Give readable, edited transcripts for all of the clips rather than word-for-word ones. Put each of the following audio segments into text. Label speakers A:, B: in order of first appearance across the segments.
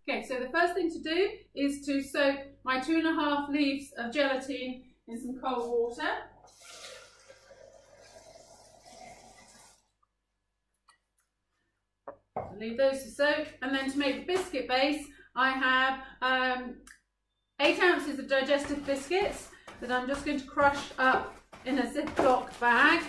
A: Okay, so the first thing to do is to soak my 2½ leaves of gelatine in some cold water. I'll leave those to soak, and then to make the biscuit base, I have 8 ounces of digestive biscuits that I'm just going to crush up in a Ziploc bag.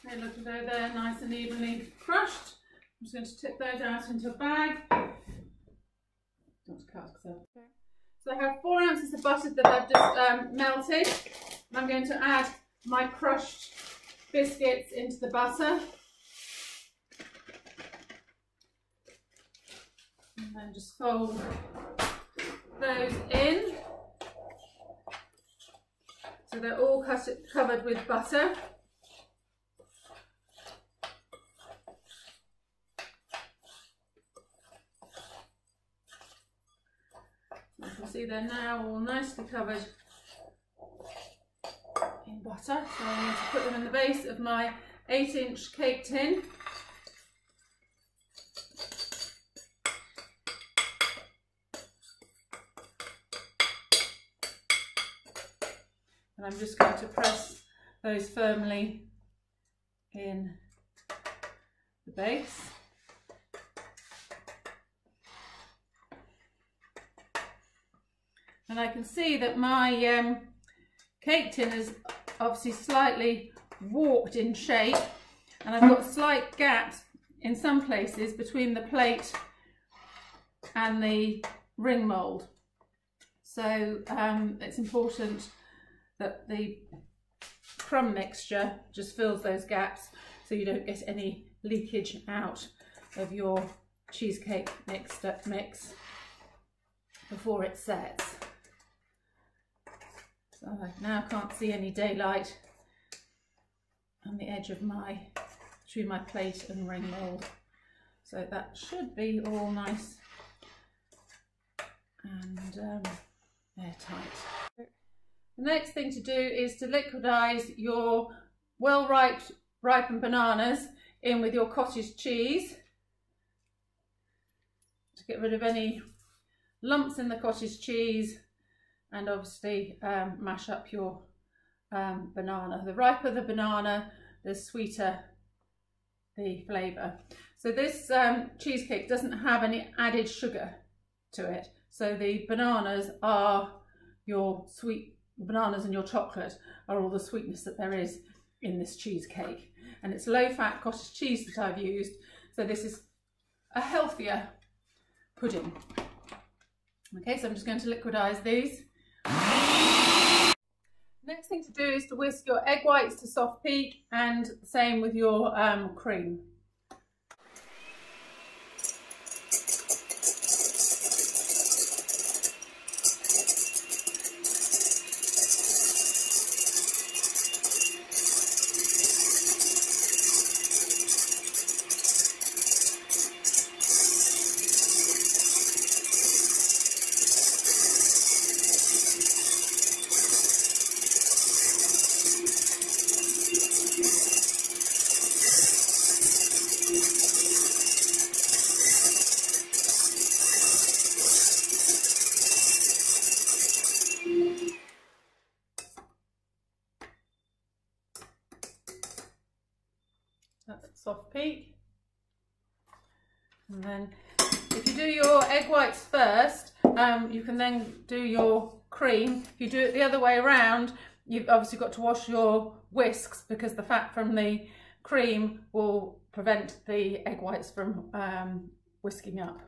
A: They look as though they're nice and evenly crushed. I'm just going to tip those out into a bag. So I have 4 ounces of butter that I've just melted. And I'm going to add my crushed biscuits into the butter. And then just fold those in. So they're all covered with butter. You can see they're now all nicely covered in butter. So I'm going to put them in the base of my 8-inch cake tin. And I'm just going to press those firmly in the base. And I can see that my cake tin is obviously slightly warped in shape, and I've got slight gaps in some places between the plate and the ring mould. So it's important that the crumb mixture just fills those gaps so you don't get any leakage out of your cheesecake mix before it sets. So I now can't see any daylight on the edge of between my plate and ring mould. So that should be all nice and airtight. The next thing to do is to liquidize your ripened bananas in with your cottage cheese to get rid of any lumps in the cottage cheese, and obviously mash up your banana. The riper the banana, the sweeter the flavour. So this cheesecake doesn't have any added sugar to it. So the bananas are your bananas and your chocolate are all the sweetness that there is in this cheesecake. And it's low-fat cottage cheese that I've used. So this is a healthier pudding. Okay, so I'm just going to liquidize these. Next thing to do is to whisk your egg whites to soft peak, and same with your cream. That's soft peak. And then if you do your egg whites first, you can then do your cream. If you do it the other way around, you've obviously got to wash your whisks, because the fat from the cream will prevent the egg whites from whisking up.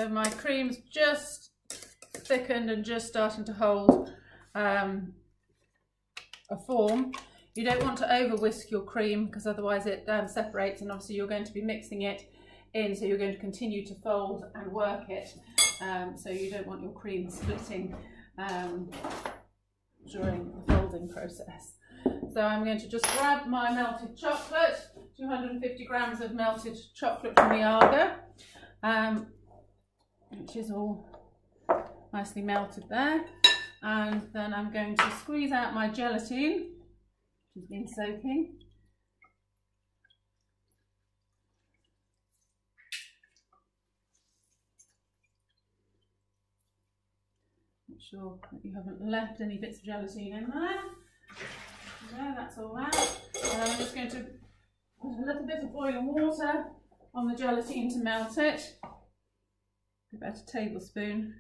A: So my cream's just thickened and just starting to hold a form. You don't want to over whisk your cream because otherwise it separates, and obviously you're going to be mixing it in, so you're going to continue to fold and work it. So you don't want your cream splitting during the folding process. So I'm going to just grab my melted chocolate, 250 grams of melted chocolate from the Arga, which is all nicely melted there. And then I'm going to squeeze out my gelatine, which has been soaking. Make sure that you haven't left any bits of gelatine in there. There, that's all that. And I'm just going to put a little bit of boiling water on the gelatine to melt it. About a tablespoon.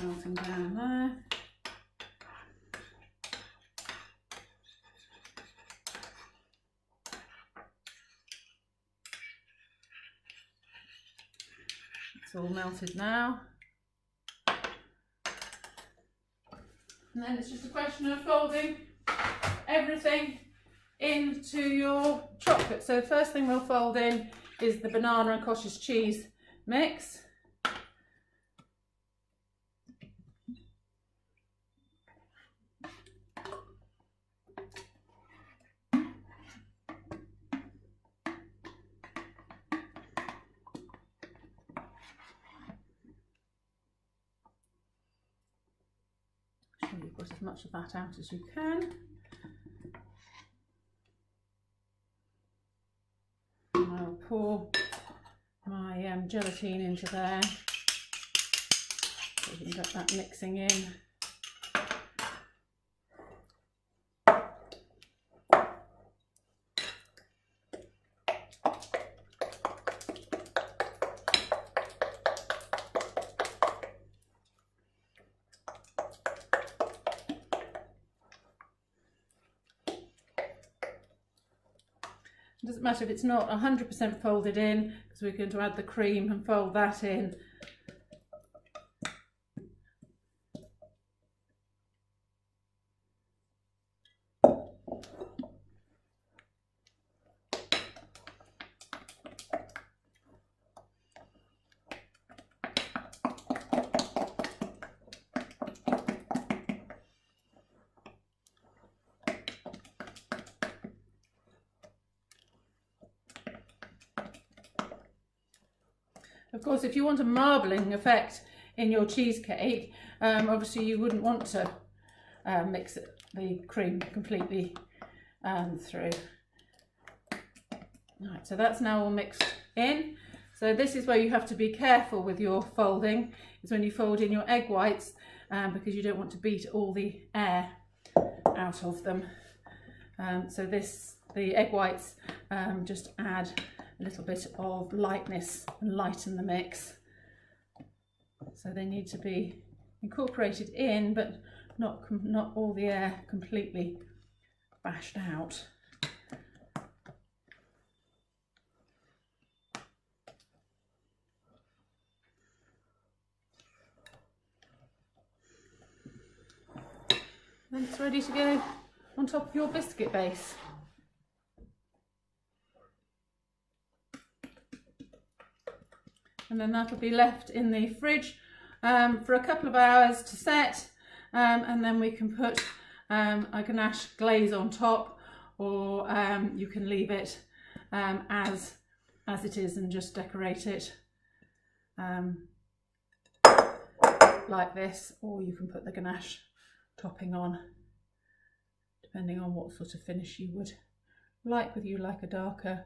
A: Melting down there. It's all melted now. And then it's just a question of folding everything into your chocolate. So the first thing we'll fold in is the banana and cottage cheese mix. You put as much of that out as you can. And I'll pour my gelatine into there so you can get that mixing in. It doesn't matter if it's not 100% folded in, because we're going to add the cream and fold that in. Of course, if you want a marbling effect in your cheesecake, obviously you wouldn't want to mix the cream completely through. Right, so that's now all mixed in. So this is where you have to be careful with your folding, is when you fold in your egg whites, because you don't want to beat all the air out of them. So the egg whites just add a little bit of lightness and lighten the mix. So they need to be incorporated in, but not all the air completely bashed out. Then it's ready to go on top of your biscuit base. And then that'll be left in the fridge for a couple of hours to set, and then we can put a ganache glaze on top, or you can leave it as it is and just decorate it like this, or you can put the ganache topping on, depending on what sort of finish you would like. Whether you like a darker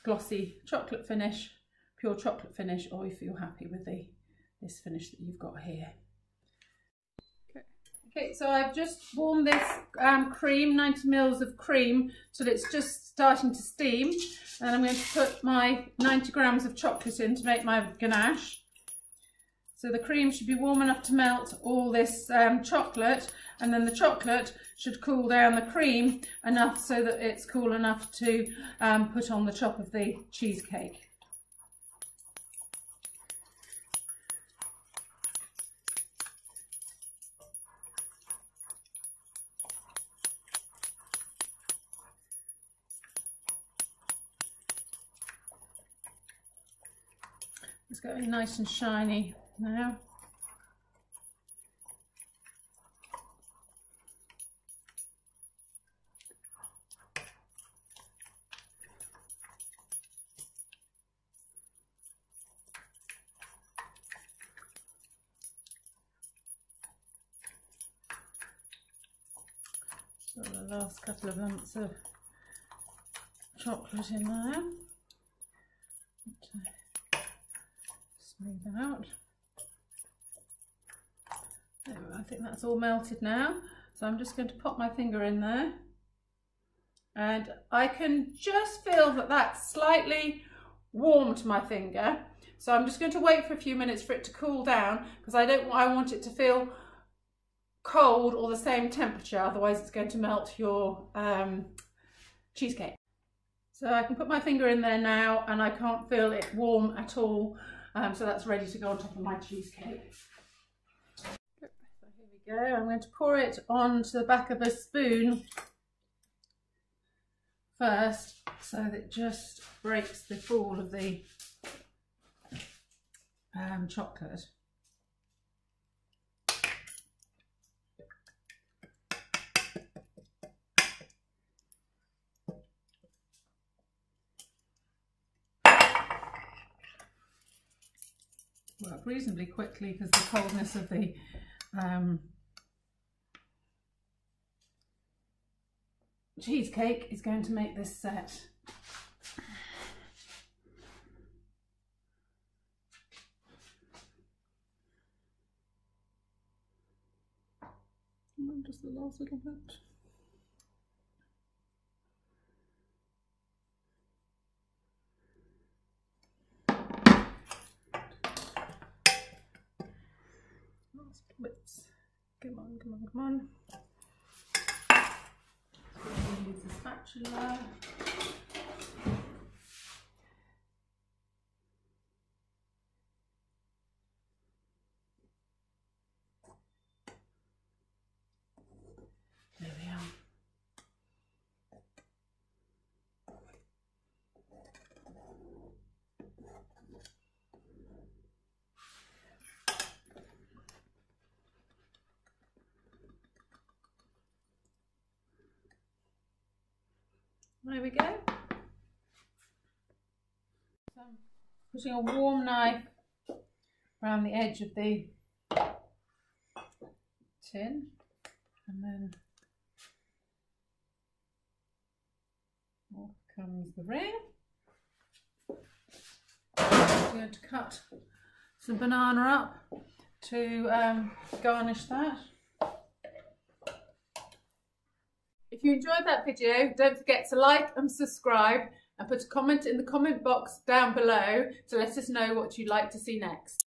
A: glossy chocolate finish, pure chocolate finish, or if you're happy with this finish that you've got here. Okay, so I've just warmed this cream, 90 mils of cream, so that it's just starting to steam, and I'm going to put my 90 grams of chocolate in to make my ganache. So the cream should be warm enough to melt all this chocolate, and then the chocolate should cool down the cream enough so that it's cool enough to put on the top of the cheesecake. It's getting nice and shiny now. So the last couple of lumps of chocolate in there. Smooth out. I think that's all melted now, so I'm just going to pop my finger in there, and I can just feel that that's slightly warmed my finger, so I'm just going to wait for a few minutes for it to cool down, because I want it to feel cold or the same temperature, otherwise it's going to melt your cheesecake. So I can put my finger in there now and I can't feel it warm at all. So that's ready to go on top of my cheesecake. So here we go. I'm going to pour it onto the back of a spoon first, so that it just breaks the fall of the chocolate. Work reasonably quickly because the coldness of the cheesecake is going to make this set. And just the last little bit. Bits. Come on, come on, come on. So we're going to use the spatula. There we are. There we go. So I'm putting a warm knife around the edge of the tin, and then off comes the ring. I'm going to cut some banana up to garnish that. If you enjoyed that video, don't forget to like and subscribe, and put a comment in the comment box down below to let us know what you'd like to see next.